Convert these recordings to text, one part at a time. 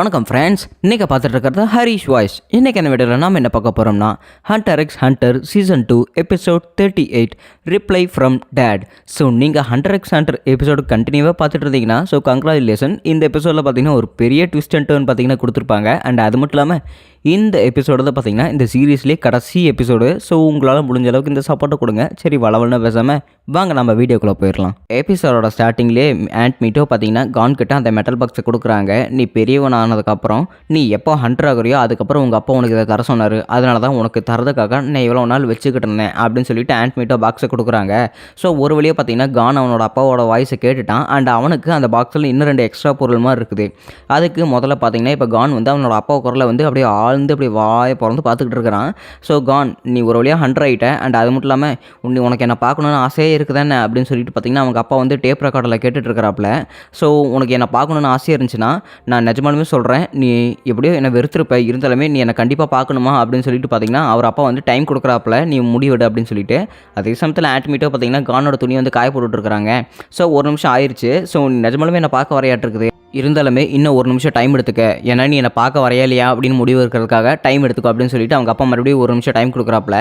வணக்கம் ஃப்ரெண்ட்ஸ், இன்றைக்கி பார்த்துட்டு இருக்கிறது ஹரிஷ் வாய்ஸ். இன்றைக்கி என்ன வீடியோவில் நாம் என்ன பார்க்க போகிறோம்னா Hunter X Hunter season 2 episode 38 reply from that. So நீங்கள் ஹண்டர் எக்ஸ் ஹண்டர் எபிசோடு கண்டினியூவாக பார்த்துட்டு இருந்தீங்கன்னா கங்க்ராச்சுலேஷன். இந்த எபிசோடில் பார்த்தீங்கன்னா ஒரு பெரிய ட்விஸ்ட் அண்ட் டர்ன் பார்த்தீங்கன்னா கொடுத்துருப்பாங்க. அண்ட் அது மட்டும் இல்லாமல் இந்த எபிசோடு தான் பார்த்தீங்கன்னா இந்த சீரீஸ்லேயே கடைசி எபிசோடு. ஸோ உங்களால் முடிஞ்ச அளவுக்கு இந்த சப்போர்ட்டை கொடுங்க. சரி, வளவல்னு பேசாமல் வாங்க நம்ம வீடியோக்குள்ளே போயிடலாம். எபிசோடோட ஸ்டார்டிங்லேயே ஆண்ட் மீட்டோ பார்த்தீங்கன்னா கான் கிட்ட அந்த மெட்டல் பாக்ஸை கொடுக்குறாங்க. நீ பெரியவன் ஆனதுக்கப்புறம் நீ எப்போ ஹண்டர் ஆகுறியோ அதுக்கப்புறம் உங்கள் அப்பா உனக்கு இதை தர சொன்னார், அதனால தான் உனக்கு தரதுக்காக நான் இவ்வளோ நாள் வச்சுக்கிட்டு இருந்தேன் அப்படின்னு சொல்லிட்டு ஆண்ட் மீட்டோ பாக்ஸை கொடுக்குறாங்க. ஸோ ஒரு வழியாக பார்த்தீங்கன்னா கான் அவனோட அப்பாவோட வாய்ஸை கேட்டுட்டான். அண்ட் அவனுக்கு அந்த பாக்ஸில் இன்னும் 2 எக்ஸ்ட்ரா பொருள் மாதிரி இருக்குது. அதுக்கு முதல்ல பார்த்தீங்கன்னா இப்போ கான் வந்து அவனோட அப்பா குரலை வந்து அப்படியே ஆழ்ந்து அப்படி வாயை பிறந்து பார்த்துக்கிட்டு இருக்கிறான். ஸோ கான், நீ ஒரு வழியாக ஹண்டர் ஆகிட்ட. அண்ட் அது மட்டும் இல்லாமல் உனக்கு என்ன பார்க்கணுன்னு ஆசையே இருக்குதானே அப்படின்னு சொல்லிட்டு பார்த்தீங்கன்னா அவங்க அப்பா வந்து டேப் ரெக்கார்டில் கேட்டுட்டு இருக்கிறாப்புல. ஸோ உனக்கு என்ன பார்க்கணுன்னு ஆசையாக இருந்துச்சுன்னா நான் நிஜமாலுமே சொல்கிறேன், நீ எப்படியோ என்னை வெறுத்திருப்ப, இருந்தாலுமே நீ என்னை கண்டிப்பாக பார்க்கணுமா அப்படின்னு சொல்லிட்டு பார்த்தீங்கன்னா அவர் அப்பா வந்து டைம் கொடுக்குறாப்புல, நீ முடிவெடு அப்படின்னு சொல்லிட்டு. அதே சமயத்தில் ஆட்மீட்டோ பார்த்தீங்கன்னா கானோட துணி வந்து காய போட்டுட்ருக்காங்க. ஸோ ஒரு நிமிஷம் ஆயிடுச்சு. ஸோ நிஜமாலுமே என்னை பார்க்க வரையாட்டிருக்குது, இருந்தாலுமே இன்னும் ஒரு நிமிஷம் டைம் எடுத்துக்க, ஏன்னா நீ என்னை பார்க்க வரையா இல்லையா அப்படின்னு முடிவு இருக்கிறதுக்காக டைம் எடுத்துக்கோ அப்படின்னு சொல்லிட்டு அவங்க அப்பா மறுபடியும் ஒரு நிமிஷம் டைம் கொடுக்குறாப்புல.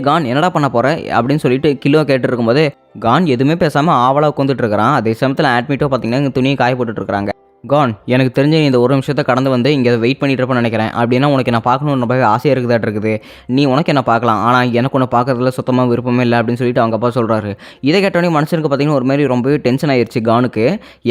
கான் என்னடா பண்ண போகிற அப்படின்னு சொல்லிட்டு கிலோ கேட்டு இருக்கும்போது கான் எதுவுமே பேசாமல் ஆவலாக உட்காந்துட்டு இருக்கிறான். அதே சமயத்தில் ஆட்மீட்டோ பார்த்தீங்கன்னா இங்கே துணியை காய போட்டுட்ருக்காங்க. கான், எனக்கு தெரிஞ்ச நீ இந்த ஒரு நிமிஷத்தை கடந்து வந்து இங்கே வெயிட் பண்ணிட்டு இருப்பேன்னு நினைக்கிறேன். அப்படின்னா உனக்கு என்ன பார்க்கணுன்னு ரொம்பவே ஆசையாக இருக்குதாட்டு இருக்குது. நீ உனக்கு என்ன பார்க்கலாம், ஆனால் எனக்கு ஒன்று பார்க்கறதுல சுத்தமாக விருப்பமே இல்லை அப்படின்னு சொல்லிட்டு அவங்க அப்பா சொல்கிறாரு. இதை கேட்டோடனே மனுஷனுக்கு பார்த்தீங்கன்னா ஒரு மாதிரி ரொம்பவே டென்ஷன் ஆயிடுச்சு கானுக்கு.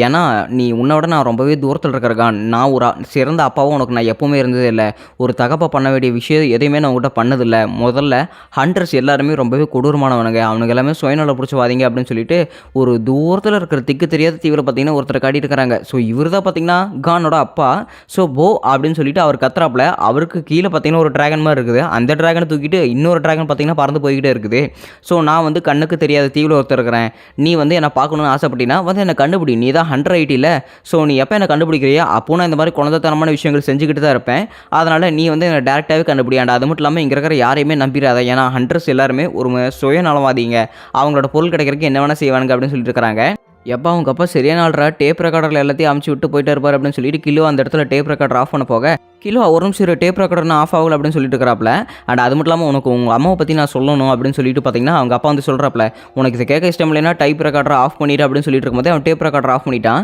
ஏன்னா நீ உன்னோட நான் ரொம்பவே தூரத்தில் இருக்கிற கான், நான் ஒரு சிறந்த அப்பாவும் உனக்கு நான் எப்போவுமே இருந்ததே இல்லை. ஒரு தகப்பா பண்ண வேண்டிய விஷயம் எதையுமே நான் உங்கள்கிட்ட பண்ணதில்லை. முதல்ல ஹண்டர்ஸ் எல்லாருமே ரொம்பவே கொடூரமானவனுங்க, அவனுக்கு எல்லாமே சுயநலம் பிடிச்சவாதீங்க அப்படின்னு சொல்லிட்டு ஒரு தூரத்தில் இருக்கிற திக்கு தெரியாத தீவிர பார்த்தீங்கன்னா ஒருத்தர் காட்டிட்டு இருக்கிறாங்க. ஸோ இவர் தான் பார்த்தீங்கன்னா கானோட அப்பா. ஸோ போ அப்படின்னு சொல்லிட்டு அவர் கத்துறாப்புல. அவருக்கு கீழே பார்த்தீங்கன்னா ஒரு டிராகன் மாதிரி இருக்குது. அந்த டிராகனை தூக்கிட்டு இன்னொரு டிராகன் பார்த்தீங்கன்னா பறந்து போய்கிட்டே இருக்குது. ஸோ நான் வந்து கண்ணுக்கு தெரியாத தீவில் ஒருத்தர் இருக்கிறேன், நீ வந்து என்னை பார்க்கணுன்னு ஆசைப்பட்டீங்கன்னா வந்து என்னை கண்டுபிடி, நீ தான் ஹண்டர் ஐட்டியில். ஸோ நீ எப்போ என்னை கண்டுபிடிக்கிறியா அப்போ நான் இந்த மாதிரி குழந்தைத்தனமான விஷயங்கள் செஞ்சுக்கிட்டு தான் இருப்பேன். அதனால் நீ வந்து என்னை டேரெக்டாகவே கண்டுபிடியாண்டா. அது மட்டும் இல்லாமல் இங்கே இருக்கிற யாரையுமே நம்பிடாத, ஏன்னா ஹண்டர்ஸ் எல்லாருமே ஒரு சுயநலவாதிங்க, அவங்களோட பொருள் கிடைக்கிறதுக்கு என்ன வேணால் செய்வானுங்க அப்படின்னு சொல்லிட்டு இருக்கிறாங்க. எப்போ அவங்க அப்பா சரியான ஆள்ரா, டேப் ரெக்கார்டரில் எல்லாத்தையும் அமுச்சு விட்டு போயிட்டே இருப்பார் அப்படின்னு சொல்லிட்டு கிலோ அந்த இடத்துல டேப் ரெக்கார்டர் ஆஃப் பண்ண போக கிலோ ஒரு நிமிஷம் டேப் ரெக்கார்டர்னா ஆஃப் ஆகல அப்படின்னு சொல்லிட்டு இருக்கிறாப்ல. அண்ட் அது மட்டும் இல்லாமல் உனக்கு உங்கள் அம்மாவை பற்றி நான் சொல்லணும் அப்படின்னு சொல்லிட்டு பார்த்தீங்கன்னா அவங்க அப்பா வந்து சொல்கிறாப்ல, உனக்கு இதை கேட்க இஷ்டம் இல்லைன்னா டைப் ரெக்கார்டர் ஆஃப் பண்ணிட்டு அப்படின்னு சொல்லிட்டு இருக்கும்போது அவன் டேப் ரெக்கார்டர் ஆஃப் பண்ணிட்டான்.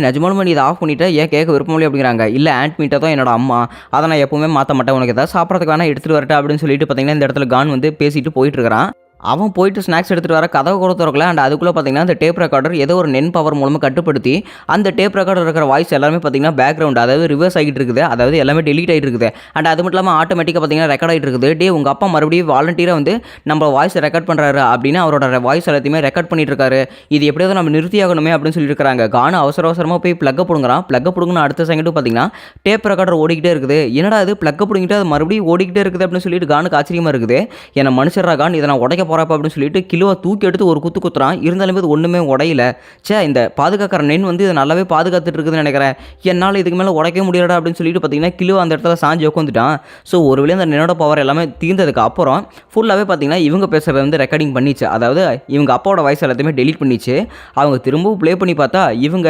நிஜமாலுமே நீ இதை ஆஃப் பண்ணிட்டா, ஏன் கேட்க விருப்பம் இல்லை அப்படிங்கிறாங்க. இல்லை, ஆண்ட் மீட்டை தான் என்னோட அம்மா, அதை நான் எப்பவுமே மாற்ற மாட்டேன், உனக்கு ஏதாவது சாப்பிட்றதுக்கு வேணால் எடுத்துகிட்டு வரட்டா அப்படின்னு சொல்லிட்டு பார்த்தீங்கன்னா இந்த இடத்துல கான் வந்து பேசிட்டு போயிட்டு இருக்கிறான். அவன் போயிட்டு ஸ்நாக்ஸ் எடுத்துகிட்டு வர கதவை கூட திறக்கல. அண்ட் அதுக்குள்ளே பார்த்தீங்கன்னா அந்த டேப் ரெக்கார்டர் ஏதோ ஒரு நென் பவர் மூலமாக கட்டுப்படுத்தி அந்த டேப் ரெக்கார்டர் இருக்கிற வாய்ஸ் எல்லாமே பார்த்தீங்கன்னா பேக்ரவுண்ட், அதாவது ரிவர்ஸ் ஆகிட்டு இருக்குது, அதாவது எல்லாமே டெலீட் ஆகிட்டு இருக்குது. அண்ட் அது மட்டும் இல்லாமல் ஆட்டோமேட்டிக்காக பார்த்தீங்கன்னா ரெக்கார்ட் ஆகிட்டு இருக்குது. உங்கள் அப்பா மறுபடியும் வாலண்டியராக வந்து நம்ம வாய்ஸ் ரெக்கார்ட் பண்ணுறாரு அப்படின்னு அவரோட வாய்ஸ் எல்லாத்தையுமே ரெக்கார்ட் பண்ணிட்டு இருக்காரு. இது எப்படியாவது நம்ம நிறுத்தி ஆகணுமே அப்படின்னு சொல்லிட்டு இருக்காங்க. கானு அவசரமாக போய் ப்ளக்கை பிடுங்குறான். ப்ளக்கை பிடுங்கணும் அடுத்த செகண்டும் பார்த்தீங்கன்னா டேப் ரெக்கார்டர் ஓடிக்கிட்டே இருக்குது. என்னடா அது ப்ளக்கை பிடுங்கிட்டு அது மறுபடியும் ஓடிக்கிட்டே இருக்குது அப்படின்னு சொல்லிட்டு கானுக்கு ஆச்சரியமாக இருக்குது. என்ன மனுஷரா கான், இதை நான் உடைக்க போகிறப்ப அப்படின்னு சொல்லிட்டு கிலோவை தூக்கி எடுத்து ஒரு குத்துறான். இருந்தாலுமே இது ஒன்றுமே உடையில. இந்த பாதுகாக்கிற நென் வந்து இதை நல்லாவே பாதுகாத்துட்டு இருக்குதுன்னு நினைக்கிறேன், என்னால் இதுக்கு மேலே உடைக்க முடியலடா அப்படின்னு சொல்லிட்டு பார்த்தீங்கன்னா கிலோ அந்த இடத்துல சாஞ்சி உட்காந்துட்டான். ஸோ ஒருவேளை அந்த நென்னோட பவர் எல்லாமே தீர்ந்ததுக்கு அப்புறம் ஃபுல்லாகவே பார்த்தீங்கன்னா இவங்க பேசுகிறத வந்து ரெக்கார்டிங் பண்ணிச்சு, அதாவது இவங்க அப்பாவோட வாய்ஸ் எல்லாத்தையுமே டெலீட் பண்ணிச்சு. அவங்க திரும்பவும் ப்ளே பண்ணி பார்த்தா இவங்க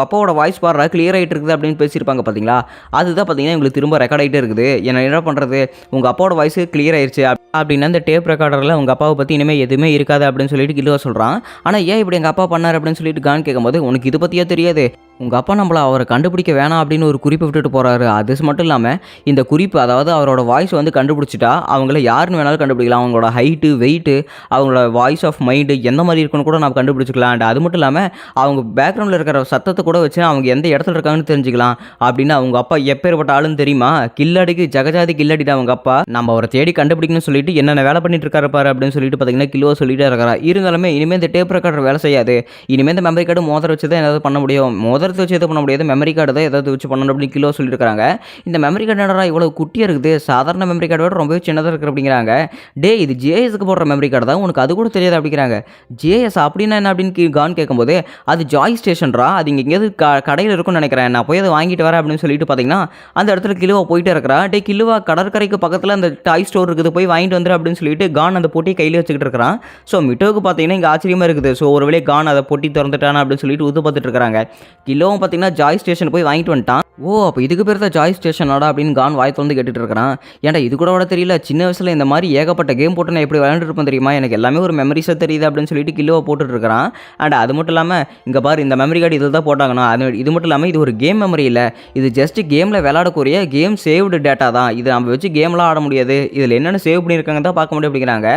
அப்பாவோட வாய்ஸ் பாடுறா கிளியர் ஆகிட்டு இருக்குது அப்படின்னு பேசியிருப்பாங்க பார்த்தீங்களா. அதுதான் பார்த்தீங்கன்னா இவங்களுக்கு திரும்ப ரெக்கார்ட் ஆகிட்டே இருக்குது. என்ன பண்ணுறது, உங்கள் அப்பாவோட வாய்ஸ் கிளியர் ஆயிடுச்சு அப்படின்னா அந்த டேப் ரெக்கார்டரில் உங்கள் அப்பாவை பற்றி இனிமேல் எதுவுமே இருக்காது அப்படின்னு சொல்லிட்டு கிலோ சொல்கிறான். ஆனால் ஏன் இப்படி எங்கள் அப்பா பண்ணார் அப்படின்னு சொல்லிட்டு கான் கேட்கும்போது, உனக்கு இது பற்றியா தெரியாது, உங்கள் அப்பா நம்மளை அவரை கண்டுபிடிக்க வேணாம் அப்படின்னு ஒரு குறிப்பை விட்டுட்டு போகிறாரு. அது மட்டும் இல்லாமல் இந்த குறிப்பு, அதாவது அவரோட வாய்ஸ் வந்து கண்டுபிடிச்சிட்டா அவங்கள யாருன்னு வேணாலும் கண்டுபிடிக்கலாம். அவங்களோட ஹைட்டு, வெயிட்டு, அவங்களோட வாய்ஸ் ஆஃப் மைண்டு எந்த மாதிரி இருக்குன்னு கூட நம்ம கண்டுபிடிச்சிக்கலாம். அண்ட் அது மட்டும் இல்லாமல் அவங்க பேக்ரவுண்டில் இருக்கிற சத்தத்தை கூட வச்சு அவங்க எந்த இடத்துல இருக்காங்கன்னு தெரிஞ்சுக்கலாம் அப்படின்னு அவங்க அப்பா எப்பேற்பட்ட ஆளுன்னு தெரியுமா. கில்லாடிக்கு ஜகஜாதி கில்லாடிட்டு அவங்க அப்பா நம்ம அவரை தேடி கண்டுபிடிக்கணும்னு சொல்லிட்டு என்னென்ன வேலை பண்ணிட்டு இருக்காரு பாரு அப்படின்னு சொல்லிட்டு பார்த்தீங்கன்னா கிலோ சொல்லிட்டே இருக்கிறா. இருந்தாலுமே இனிமேல் இந்த டேப் ரெக்கார்டர் வேலை செய்யாது, இனிமேல் இந்த மெமரி கார்டு மோதிர வச்சு தான் ஏதாவது பண்ண முடியும், மோதிரத்தை வச்சு எதுவும் பண்ண முடியாது, மெமரி கார்டு தான் ஏதாவது வச்சு பண்ணணும் அப்படின்னு கிலோ சொல்லியிருக்காங்க. இந்த மெமரி கார்டு என்னடா இவ்வளோ குட்டியாக இருக்குது, சாதாரண மெமரி கார்டு விட ரொம்பவே சின்னதாக இருக்குது அப்படிங்கிறாங்க. இது ஜேஎஸ்க்கு போடுற மெமரி கார்டு தான், உனக்கு அது கூட தெரியாது அப்படிங்கிறாங்க. ஜேஎஸ் அப்படின்னா என்ன அப்படின்னு கான் கேட்கும்போது, அது ஜாய் ஸ்டேஷன்ரா, அது இங்கே எங்கேயாவது கடையில் இருக்கும்னு நினைக்கிறேன், நான் போய் அதை வாங்கிட்டு வரேன் அப்படின்னு சொல்லிட்டு பார்த்தீங்கன்னா அந்த இடத்துல கிலோவா போயிட்டே இருக்கிறா. கிலோவா கடற்கரைக்கு பக்கத்தில் அந்த டாய் ஸ்டோர் இருக்குது, போய் வாங்கிட்டு வந்துரு அப்படின்னு சொல்லிட்டு கான் அந்த போட்டியை கையில் கையிலே வச்சுக்கிட்டு இருக்கிறான். ஸோ மிட்டோவுக்கு பார்த்தீங்கன்னா இங்கே ஆச்சரியமாக இருக்குது. ஸோ ஒரு வேளை கான் அதை பொட்டி திறந்துட்டானா அப்படின்னு சொல்லிட்டு உத்து பார்த்துட்டு இருக்காங்க. கிலோவும் பார்த்தீங்கன்னா ஜாய் ஸ்டேஷன் போய் வாங்கிட்டு வந்துட்டான். ஓ அப்போ இதுக்கு பேர் தான் ஜாய் ஸ்டேஷனோட அப்படின்னு கான் வாய் திறந்து கேட்டுட்டு இருக்கிறான். ஏன்டா இது கூட தெரியல, சின்ன வயசில் இந்த மாதிரி ஏகப்பட்ட கேம் போட்டு நான் எப்படி விளையாண்டுருப்பேன் தெரியுமா, எனக்கு எல்லாமே ஒரு மெமரிஸாக தெரியுது அப்படின்னு சொல்லிட்டு கிலோவை போட்டுட்டு இருக்கிறான். அண்ட் அது மட்டும் இல்லாமல் இங்கே பாரு இந்த மெமரி கார்டு இதில் தான் போட்டாங்கண்ணா. இது மட்டும் இல்லாமல் இது ஒரு கேம் மெமரி இல்லை, இது ஜஸ்ட் கேமில் விளையாடக்கூடிய கேம் சேவ்டு டேட்டா தான், இது நம்ம வச்சு கேம்லாம் ஆட முடியாது, இதில் என்னென்ன சேவ் பண்ணியிருக்காங்க தான் பார்க்க முடியும் அப்படிங்கிறாங்க.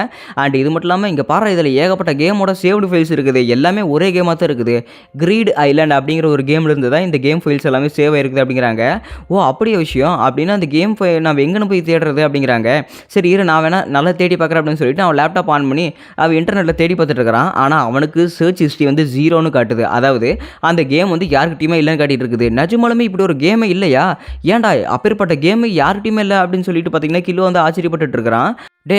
அண்ட் இது மட்டும் இல்லாமல் இங்கே பாரு இதில் ஏகப்பட்ட கேமோட சேவ்டு ஃபைல்ஸ் இருக்குது, எல்லாமே ஒரே கேமாக தான் இருக்குது. கிரீட் ஐலாண்ட் அப்படிங்கிற ஒரு கேம்ல இருந்து தான் இந்த கேம் ஃபைல்ஸ் எல்லாமே சேவ் ஆயிருக்குது அப்படிங்கிறாங்க. ஓ அப்படியே விஷயம் அப்படின்னா அந்த கேம் நான் எங்கே போய் தேடுறது அப்படிங்கிறாங்க. சரி இரு நான் வேணா நல்லா தேடி பார்க்குறேன் அப்படின்னு சொல்லிட்டு அவன் லேப்டாப் ஆன் பண்ணி அவன் இன்டர்நெட்டில் தேடி பார்த்துட்டு இருக்கிறான். ஆனால் அவனுக்கு சர்ச் ஹிஸ்ட்ரி வந்து 0ன்னு காட்டுது. அதாவது அந்த கேம் வந்து யாருக்கிட்டையுமே இல்லைன்னு காட்டிட்டு இருக்குது. நிஜமாலுமே இப்படி ஒரு கேமே இல்லையா, ஏன்டா அப்பேற்பட்ட கேமு யார்கிட்டையுமே இல்லை அப்படின்னு சொல்லிட்டு பார்த்தீங்கன்னா கிலோ வந்து ஆச்சரியப்பட்டு இருக்கிறான்.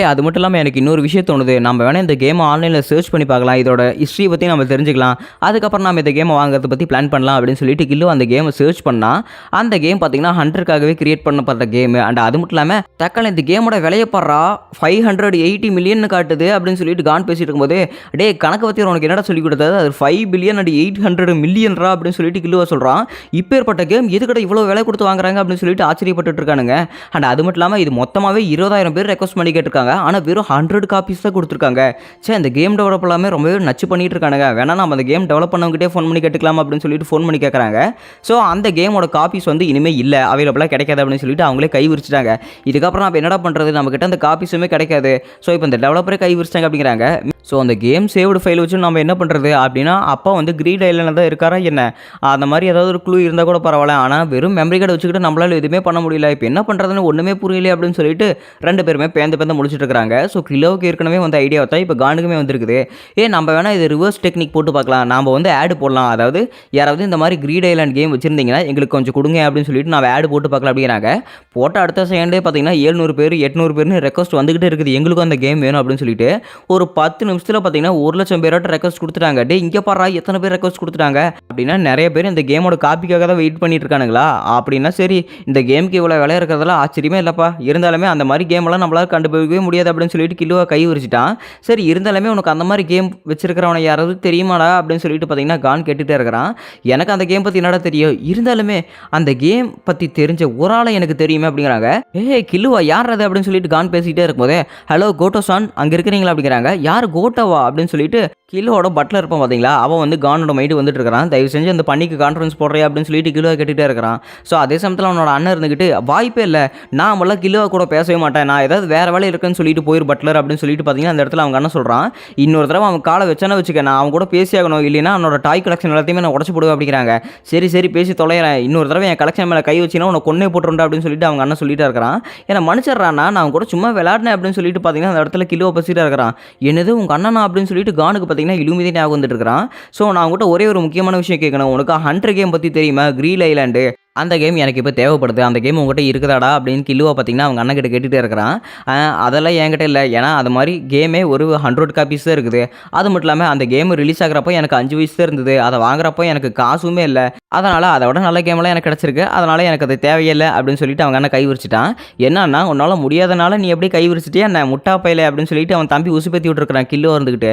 அது மட்டும் இல்லாமல் எனக்கு இன்னொரு விஷயம் தோணுது, நம்ம வேணால் இந்த கேமை ஆன்லைனில் சர்ச் பண்ணி பார்க்கலாம், இதோட ஹிஸ்ட்ரி பற்றி நம்ம தெரிஞ்சுக்கலாம், அதுக்கப்புறம் நம்ம இந்த கேமை வாங்குறத பற்றி பிளான் பண்ணலாம் அப்படின்னு சொல்லிட்டு கிலோ அந்த கேமை சர்ச் பண்ணால் அந்த கேம் பார்த்தீங்கன்னா ஹண்டருக்காகவே கிரியேட் பண்ணப்பட்ட கேமு. அண்ட் அது மட்டும் இல்லாமல் தக்கால இந்த கேமோட விலையை படுறா 580 மில்லியன் காட்டுது அப்படின்னு சொல்லிட்டு கான் பேசிட்டு இருக்கும்போது கணக்கு பற்றி உனக்கு என்னடா சொல்லி கொடுத்தது, அது 5 பில்லியன் அண்ட் 800 மில்லியன்ரா அப்படின்னு சொல்லிட்டு கிலோவை சொல்கிறான். இப்பேற்பட்ட கேம் எதுக்கிட்ட இவ்வளோ விலை கொடுத்து வாங்குறாங்க அப்படின்னு சொல்லிட்டு ஆச்சரியப்பட்டு இருக்கானுங்க. அண்ட் அது மட்டும் இல்லாமல் இது மொத்தமாகவே 20,000 பேர் ரெக்வஸ்ட் பண்ணி கேட்டு ஆனால் வெறும் 100 காப்பீஸ் தான் கொடுத்துருக்காங்க. சே இந்த கேம் டெவலப் எல்லாமே ரொம்பவே நச்சு பண்ணிட்டு இருக்கானுங்க, வேணா நம்ம அந்த கேம் டெவலப் பண்ணவங்கிட்டே ஃபோன் பண்ணி கேட்டுக்கலாம் அப்படின்னு சொல்லிட்டு ஃபோன் பண்ணி கேட்குறாங்க. ஸோ அந்த கேமோட காப்பீஸ் வந்து இனிமேல் இல்லை, அவைலபிளாக கிடைக்காது அப்படின்னு சொல்லிட்டு அவங்களே கை விரிச்சிட்டாங்க. இதுக்கப்புறம் நம்ம என்னடா பண்ணுறது, நம்மக்கிட்ட அந்த காப்பீஸுமே கிடைக்காது. ஸோ இப்போ இந்த டெவலப்பரே கை விரிச்சிட்டாங்க அப்படிங்கிறாங்க. ஸோ அந்த கேம் சேவ்டு ஃபைல் வச்சு நம்ம என்ன பண்ணுறது அப்படின்னா, அப்பா வந்து கிரீட் ஐலாண்டில் தான் இருக்காரா என்ன, அந்த மாதிரி ஏதாவது ஒரு க்ளூ இருந்தால் கூட பரவாயில்ல, ஆனால் வெறும் மெமரி கார்டு வச்சுக்கிட்டு நம்மளால் எதுவுமே பண்ண முடியல, இப்போ என்ன பண்ணுறதுன்னு ஒன்றுமே புரியல அப்படின்னு சொல்லிட்டு 2 பேருமே பேந்து முடிச்சுட்டு இருக்காங்க. ஸோ கிலோவுக்கு ஏற்கனவே வந்து ஐடியா வச்சா இப்போ கானுக்குமே வந்துருக்குது. நம்ம வேணால் இது ரிவர்ஸ் டெக்னிக் போட்டு பார்க்கலாம், நாம் வந்து ஆடு போடலாம், அதாவது யாராவது இந்த மாதிரி கிரீட் ஐலாண்ட் கேம் வச்சுருந்தீங்கன்னா எங்களுக்கு கொஞ்சம் கொடுங்க அப்படின்னு சொல்லிட்டு நான் ஆடு போட்டு பார்க்கலாம் அப்படிங்கிறாங்க. போட்ட அடுத்த செகண்டே பார்த்தீங்கன்னா 700 பேர் 800 பேர்னு ரெக்வஸ்ட் வந்துகிட்டே இருக்குது, எங்களுக்கும் அந்த கேம் வேணும் அப்படின்னு சொல்லிட்டு. ஒரு 10 நிமிஷத்தில் பார்த்தீங்கன்னா 1,00,000 பேரோட ரெக்வஸ்ட் கொடுத்துட்டாங்க. இங்கே பாரா எத்தனை பேர் ரெக்வஸ்ட் கொடுத்துட்டாங்க அப்படின்னா, நிறைய பேர் இந்த கேமோட காப்பிக்காக தான் வெயிட் பண்ணிட்டு இருக்கானுங்களா அப்படின்னா. சரி இந்த கேமுக்கு இவ்வளோ விலை இருக்கிறதெல்லாம் ஆச்சரியமே இல்லைப்பா, இருந்தாலுமே அந்த மாதிரி கேமெல்லாம் நம்மளால் கண்டுபிடிக்கவே முடியாது அப்படின்னு சொல்லிட்டு கிலோவை கை விரிச்சிட்டான். சரி இருந்தாலுமே உனக்கு அந்த மாதிரி கேம் வச்சிருக்கிறவனை யாராவது தெரியுமாடா அப்படின்னு சொல்லிட்டு பார்த்தீங்கன்னா கான் கேட்டுகிட்டே இருக்கிறான். எனக்கு அந்த கேம் பற்றி என்னடா தெரியும், இருந்தாலுமே அந்த கேம் பற்றி தெரிஞ்ச ஒரு ஆளை எனக்கு தெரியுமே அப்படிங்கிறாங்க. கிலுவா யார் அது அப்படின்னு சொல்லிட்டு கான் பேசிக்கிட்டே இருக்கும்போதே, ஹலோ கோட்டோசான் அங்கே இருக்கிறீங்களா அப்படிங்கிறாங்க. யார் கோட்டோவா அப்படின்னு சொல்லிட்டு கிலோவோட பட்லர் இருப்பான் பார்த்தீங்களா, அவன் வந்து கானோட மைண்டு வந்துட்டு இருக்கிறான். தயவு செஞ்சு அந்த பண்ணிக்கு கான்ஃபரன்ஸ் போடுறியா அப்படின்னு சொல்லிட்டு கிலோவை கேட்டுகிட்டே இருக்கிறான். ஸோ அதே சமயத்தில் அவனோட அண்ணன் இருந்துக்கிட்டு, வாய்ப்பே இல்லை நான் முதல்ல கிலோவை கூட பேசவே மாட்டேன், நான் ஏதாவது வேறு வேலை இருக்குன்னு சொல்லிட்டு போயிரு பட்லர் அப்படின்னு சொல்லிட்டு பார்த்தீங்கன்னா அந்த இடத்துல அவங்க அண்ணன் சொல்கிறான். இன்னொரு தடவை அவன் காலை வச்சானே வச்சுக்க, நான் அவன் கூட பேசி ஆகணும், இல்லைன்னா அவனோட டாய் கலெக்ஷன் எல்லாத்தையுமே நான் உடச்சு போடுவேன் அப்படிங்கிறாங்க. சரி பேசி தொலைகிறேன், இன்னொரு தடவை என் கலெக்ஷன் மேலே கை வச்சினா உனக்கு கொன்னே போட்டுருண்டா அப்படின்னு சொல்லிட்டு அவங்க அண்ணன் சொல்லிட்டு இருக்கிறான். ஏன்னா மனுச்சர்றானா நான் கூட சும்மா விளையாடினேன் அப்படின்னு சொல்லிட்டு பார்த்தீங்கன்னா அந்த இடத்துல கிலோவை பேசிட்டு இருக்கிறான். என்னது உங்கள் அண்ணனா அப்படின்னு சொல்லிட்டு கானுக்கு பார்த்தீங்கன்னா இலுமிதே ஞாபகம் வந்துட்டு இருக்கிறான். ஸோ நான் உங்கள்கிட்ட ஒரே ஒரு முக்கியமான விஷயம் கேட்கணும், உனக்கு ஹண்டர் கேம் பற்றி தெரியுமா, கிரீட் ஐலாண்டு அந்த கேம் எனக்கு இப்போ தேவைப்படுது, அந்த கேம் உங்கள்கிட்ட இருக்குதாடா அப்படின்னு கிலுவா பார்த்தீங்கன்னா அவங்க அண்ணன் கிட்ட கேட்டுகிட்டே இருக்கிறான். அதெல்லாம் என்கிட்ட இல்லை, ஏன்னா அது மாதிரி கேமே ஒரு 100 காப்பீஸ் தான் இருக்குது, அது மட்டும் இல்லாமல் அந்த கேம் ரிலீஸ் ஆகிறப்போ எனக்கு 5 வயசு தான் இருந்தது, அதை வாங்குறப்போ எனக்கு காசுமே இல்லை, அதனால் அதை விட நல்ல கேமெல்லாம் எனக்கு கிடச்சிருக்கு, அதனால் எனக்கு அது தேவையில்லை அப்படின்னு சொல்லிட்டு அவங்க அண்ணன் கை விரிச்சிட்டான். என்னன்னா உன்னால் முடியாதனால நீ எப்படி கை விரிச்சிட்டே என்ன முட்டா பையில அப்படின்னு சொல்லிட்டு அவன் தம்பி உசுப்பேத்தி விட்டுருக்கான். கிலோ இருந்துக்கிட்டு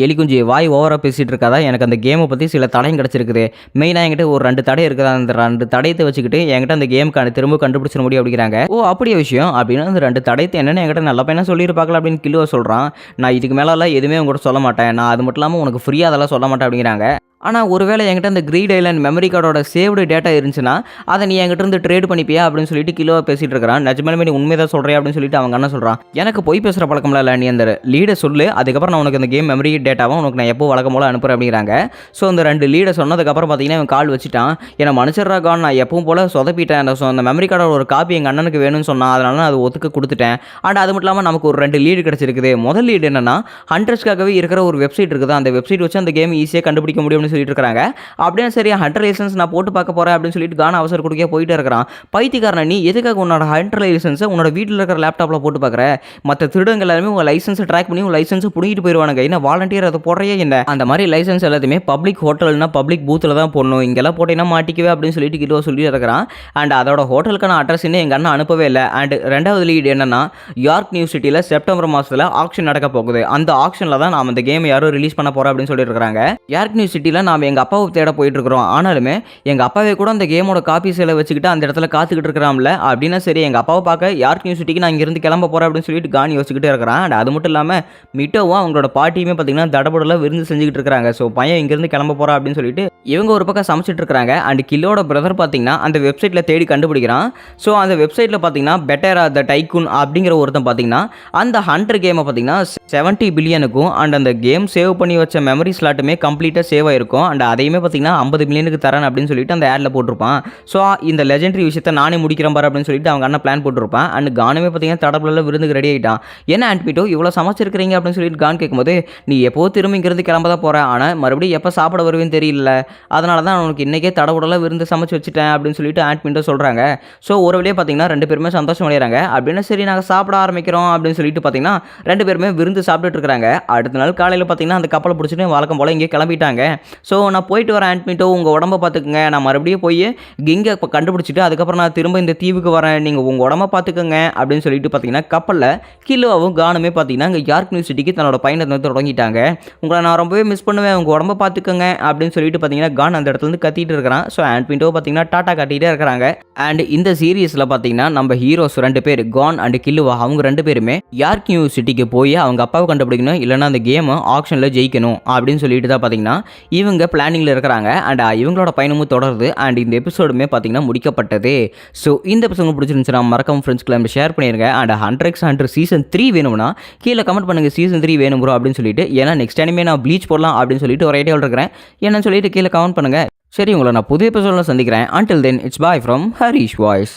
எலி குஞ்சு வாய் ஓவராக பேசிகிட்டு இருக்காதா, எனக்கு அந்த கேமை பற்றி சில தடையும் கிடச்சிருக்குது, மெயினாக என்கிட்ட ஒரு 2 தடை இருக்குது, அந்த 2 தடையத்தை வச்சுக்கிட்டு என்கிட்ட அந்த கேமுக்கான திரும்ப கண்டுபிடிச்சிட முடியும் அப்படிங்கிறாங்க. ஓ அப்படியே விஷயம் அப்படின்னா அந்த 2 தடையத்தை என்னன்னு என்கிட்ட நல்ல பையனா சொல்லியிருப்பாங்களா அப்படின்னு கிலோ சொல்கிறான். நான் இதுக்கு மேலெல்லாம் எதுவுமே உங்கள்கிட்ட சொல்ல மாட்டேன், நான் அது மட்டும் இல்லாமல் உனக்கு ஃப்ரீயாக அதெல்லாம் சொல்ல மாட்டேன் அப்படிங்கிறாங்க. ஆனால் ஒருவேளை என்கிட்ட அந்த கிரீட் ஐலாண்ட் மெமரி கார்டோட சேவ்டு டேட்டா இருந்துச்சுன்னா அதை நீ என்கிட்ட இருந்து ட்ரேட் பண்ணிப்பியா அப்படின்னு சொல்லிட்டு கிலோவை பேசிட்டு இருக்கிறான். நிஜமாலுமே நீ உண்மை தான் சொல்கிறேன் அப்படின்னு சொல்லிட்டு அவங்க அண்ணன் சொல்கிறான். எனக்கு போய் பேசுகிற பழக்கம்லாம் இல்லை, நீ அந்த லீடை சொல்லு, அதுக்கப்புறம் நான் உனக்கு அந்த கேம் மெமரி டேட்டாவும் உனக்கு நான் எப்போ வழக்கம் போல அனுப்புகிறேன் அப்படிங்கிறாங்க. ஸோ அந்த 2 லீடை சொன்னதுக்கப்புறம் பார்த்தீங்கன்னா இவன் கால் வச்சுட்டான். ஏன்னா மனுஷரா கான் நான் எப்பவும் போல் சொதப்பிட்டேன், அந்த மெமரி கார்டோட ஒரு காப்பி எங்கள் அண்ணனுக்கு வேணும்னு சொன்னான், அதனால நான் அது ஒத்துக்க கொடுத்துட்டேன். அண்ட் அது மட்டும் இல்லாமல் நமக்கு ஒரு 2 லீடு கிடச்சிருக்குது. முதல் லீடு என்னன்னா ஹண்டர்ஸ்க்காகவே இருக்கிற ஒரு வெப்சைட் இருக்குது, அந்த வெப்சைட் வச்சு அந்த கேம் ஈஸியாக கண்டுபிடிக்க முடியும்னு அப்படின்னு சொல்லிட்டு இருக்காங்க. அப்படியே சரி ஹண்டர் லைசன்ஸ் நான் போட்டு பார்க்க போகிறேன் அப்படின்னு சொல்லிட்டு கான் அவசர கொடுக்க போயிட்டே இருக்கிறான். பைத்தியக்காரன், நீ எதுக்காக உன்னோட ஹண்டர் லைசன்ஸை உன்னோட வீட்டில் இருக்கிற லேப்டாப்பில் போட்டு பார்க்குற? மற்ற திருடங்க எல்லாருமே உங்கள் லைசன்ஸை ட்ராக் பண்ணி உங்கள் லைசன்ஸை பிடிக்கிட்டு போயிடுவானுங்க. என்ன வாலண்டியர் அதை போடுறையே என்ன? அந்த மாதிரி லைசன்ஸ் எல்லாத்தையுமே பப்ளிக் ஹோட்டல்னா பப்ளிக் பூத்தில் தான் போடணும், இங்கெல்லாம் போட்டீங்கன்னா மாட்டிக்கவே அப்படின்னு சொல்லிட்டு கிலோ சொல்லி இருக்கிறான். அண்ட் அதோட ஹோட்டலுக்கான அட்ரஸ் இன்னும் எங்கள் அண்ணன் அனுப்பவே இல்லை. அண்ட் ரெண்டாவது லீடு என்னன்னா, யார்க் நியூ சிட்டியில் செப்டம்பர் மாதத்தில் ஆக்ஷன் நடக்க போகுது. அந்த ஆக்ஷனில் தான் நாம் இந்த கேமை யாரும் ரிலீஸ் பண்ண போகிறோம் அப்படின்னு சொல்லிட்டு இருக்காங்க. யார்க் நியூ சிட்டியில் நாம் எங்கள் அப்பாவை தேட போயிட்டு இருக்கிறோம். ஆனாலுமே எங்கள் அப்பாவே கூட அந்த கேமோட காப்பீஸில் வச்சுக்கிட்டு அந்த இடத்துல காத்துக்கிட்டு இருக்கிறாம்ல. அப்படின்னா சரி, எங்கள் அப்பாவை பார்க்க யார்க் நியூ சிட்டிக்கு நான் இங்கிருந்து கிளம்ப போகிறேன் அப்படின்னு சொல்லிட்டு கான் யோசிச்சுக்கிட்டே இருக்கிறான். அண்ட் அது மட்டும் இல்லாமல் மிட்டோவும் அவங்களோட பாட்டியுமே பார்த்தீங்கன்னா தடபடலாம் விருந்து செஞ்சுக்கிட்டு இருக்காங்க. ஸோ பையன் இங்கிருந்து கிளம்ப போகிறா அப்படின்னு சொல்லிட்டு இவங்க ஒரு பக்கம் சமைச்சிட்டு இருக்காங்க. அண்ட் கில்லோட பிரதர் பார்த்தீங்கன்னா அந்த வெப்சைட்டில் தேடி கண்டுபிடிக்கிறான். ஸோ அந்த வெப்சைட்டில் பார்த்தீங்கன்னா பெட்டரா த டைக்கூன் அப்படிங்கிற ஒருத்தன் பார்த்தீங்கன்னா அந்த ஹண்டர் கேமை பார்த்தீங்கன்னா 70 பில்லியனுக்கும் அண்ட் அந்த கேம் சேவ் பண்ணி வச்ச மெமரி ஸ்லாட்டுமே கம்ப்ளீட்டாக சேவ் ஆயிருக்கும். அண்ட் அதையுமே பார்த்தீங்கன்னா 50 மில்லியனுக்கு தரேன் அப்படின்னு சொல்லிட்டு அந்த ஆடில் போட்டிருப்பான். ஸோ இந்த லெஜெண்டரி விஷயத்தை நானே முடிக்கிறேன் பாரு அப்படின்னு சொல்லிட்டு அவங்க அண்ணன் பிளான் போட்டிருப்பான். அண்ட் கானுமே பார்த்தீங்கன்னா தடபுல விருந்துக்கு ரெடி ஆகிட்டான். என்ன ஆன்ட்மிட்டோ இவ்வளோ சமைச்சிருக்கிறீங்க அப்படின்னு சொல்லிட்டு கான் கேட்கும்போது, நீ எப்போ திரும்பிங்கிறது கிளம்ப தான் போகிறேன், ஆனால் மறுபடியும் எப்போ சாப்பிட வருவேன்னு தெரியல, அதனால தான் உனக்கு இன்றைக்கே தடபுடலாம் விருந்து சமைச்சு வச்சுட்டேன் அப்படின்னு சொல்லிட்டு ஆன்ட்மிட்டோ சொல்கிறாங்க. ஸோ ஒரு வழியாக பார்த்தீங்கன்னா 2 பேருமே சந்தோஷம் அடைகிறாங்க. அப்படின்னு சரி நாங்கள் சாப்பிட ஆரம்பிக்கிறோம் அப்படின்னு சொல்லிட்டு பார்த்தீங்கன்னா 2 பேருமே விருந்து சாப்பிட்டுட்டு இருக்கிறாங்க. அடுத்த நாள் காலையில் பார்த்தீங்கன்னா அந்த கப்பலை பிடிச்சிட்டு வழக்கம் போல் இங்கே கிளம்பிட்டாங்க. ஸோ நான் போயிட்டு வரேன் ஆன்ட்மிட்டோ, உங்கள் உடம்ப பார்த்துக்குங்க, நான் மறுபடியும் போய் கிங்கை கண்டுபிடிச்சிட்டு அதுக்கப்புறம் நான் திரும்ப இந்த தீவுக்கு வரேன், நீங்கள் உங்கள் உடம்ப பார்த்துக்கோங்க அப்படின்னு சொல்லிட்டு பார்த்தீங்கன்னா கப்பலில் கிலோவும் கானுமே பார்த்தீங்கன்னா இங்கே யார்க் நியூ சிட்டிக்கு தன்னோட பயணத்தை தொடங்கிட்டாங்க. உங்களை நான் ரொம்பவே மிஸ் பண்ணுவேன், உங்கள் உடம்ப பார்த்துக்கோங்க அப்படின்னு சொல்லிட்டு பார்த்தீங்கன்னா கான் அந்த இடத்துலேருந்து கத்திட்டு இருக்கிறான். ஸோ ஆன்ட்மிட்டோ பார்த்தீங்கன்னா டாட்டா காட்டிகிட்டே இருக்கிறாங்க. அண்ட் இந்த சீரீஸில் பார்த்தீங்கன்னா நம்ம ஹீரோஸ் 2 பேர் கான் அண்ட் கில்லுவா அவங்க 2 பேருமே யார்க் நியூ சிட்டிக்கு போய் அவங்க அப்பாவை கண்டுபிடிக்கணும், இல்லைனா அந்த கேமை ஆக்ஷனில் ஜெயிக்கணும் அப்படின்னு சொல்லிட்டு தான் பார்த்தீங்கன்னா இவங்க பிளானிங்கில் இருக்கிறாங்க. அண்ட் இவங்களோட பயணமும் தொடருது. அண்ட் இந்த எபிசோடுமே பார்த்தீங்கன்னா முடிக்கப்பட்டது. ஸோ இந்த எபிசோடு பிடிச்சிருந்துச்சுன்னா மறக்காம ஃப்ரெண்ட்ஸ்க்கு எல்லாமே ஷேர் பண்ணிடுங்க. And Hunter X Hunter season 3 வேணும்னா கீழே கமெண்ட் பண்ணுங்கள் சீசன் 3 வேணும் ப்ரோ அப்படின்னு சொல்லிட்டு. ஏன்னா நெக்ஸ்ட் டைமே நான் ப்ளீச் போடலாம் அப்படின்னு சொல்லிட்டு ஒரு ஐடியாவில் இருக்கிறேன். என்னன்னு சொல்லிட்டு கீழே கமெண்ட் பண்ணுங்கள். சரி, உங்களை நான் புதிய எபிசோடில் சந்திக்கிறேன். Until then, it's bye from Harish Voice.